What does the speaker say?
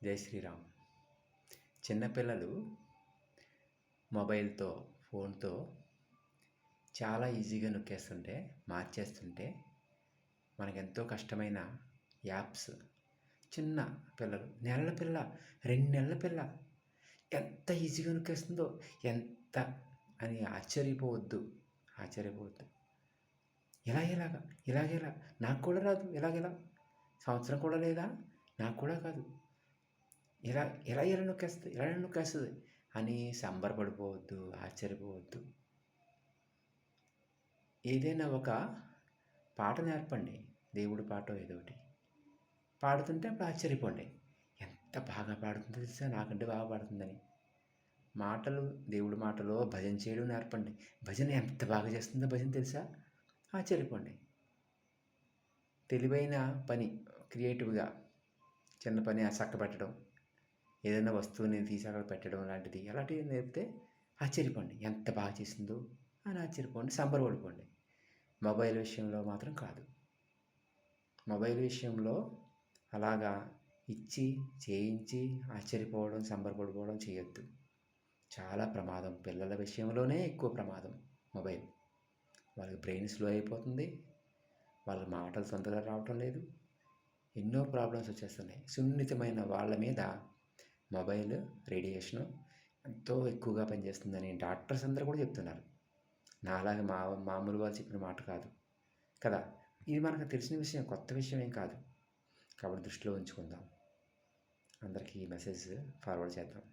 జై శ్రీరామ్. చిన్నపిల్లలు మొబైల్తో, ఫోన్తో చాలా ఈజీగా నొక్కేస్తుంటే, మార్చేస్తుంటే మనకెంతో కష్టమైన యాప్స్ చిన్న పిల్లలు, నెలల పిల్ల, 2 నెలల పిల్ల ఎంత ఈజీగా నొక్కేస్తుందో, ఎంత అని ఆశ్చర్యపోవద్దు. ఇలాగెలా నాకు కూడా రాదు, ఇలాగెలా సంవత్సరం కూడా లేదా, నాకు కూడా కాదు, ఎలా నొక్కేస్తుంది అని సంబరపడిపోవద్దు, ఆశ్చర్యపోవద్దు. ఏదైనా ఒక పాట నేర్పండి, దేవుడి పాటో ఏదో ఒకటి పాడుతుంటే అప్పుడు ఆశ్చర్యపోండి. ఎంత బాగా పాడుతుందో తెలుసా, నాకంటే బాగా పాడుతుందని. మాటలు, దేవుడి మాటలో భజన చేయడం నేర్పండి. భజన ఎంత బాగా చేస్తుందో భజన తెలుసా, ఆశ్చర్యపోండి. తెలివైన పని, క్రియేటివ్గా చిన్న పని చక్కబెట్టడం, ఏదైనా వస్తువుని తీసి అక్కడ పెట్టడం అలాంటిది నేర్పితే ఆశ్చర్యపోండి. ఎంత బాగా చేసిందో అని ఆశ్చర్యపోండి, సంబరపడిపోండి. మొబైల్ విషయంలో మాత్రం కాదు. మొబైల్ విషయంలో అలాగా ఇచ్చి, చేయించి ఆశ్చర్యపోవడం, సంబరపడిపోవడం చేయొద్దు. చాలా ప్రమాదం. పిల్లల విషయంలోనే ఎక్కువ ప్రమాదం మొబైల్. వాళ్ళకి బ్రెయిన్ స్లో అయిపోతుంది, వాళ్ళ మాటలు సొంతగా రావటం లేదు, ఎన్నో ప్రాబ్లమ్స్ వచ్చేస్తున్నాయి. సున్నితమైన వాళ్ళ మీద మొబైల్ రేడియేషను ఎంతో ఎక్కువగా పనిచేస్తుందని డాక్టర్స్ అందరూ కూడా చెప్తున్నారు. నాలాగా మామూలు వాళ్ళు చెప్పిన మాట కాదు కదా. ఇది మనకు తెలిసిన విషయం, కొత్త విషయం ఏం కాదు. కాబట్టి దృష్టిలో ఉంచుకుందాం. అందరికీ ఈ మెసేజ్ ఫార్వర్డ్ చేద్దాం.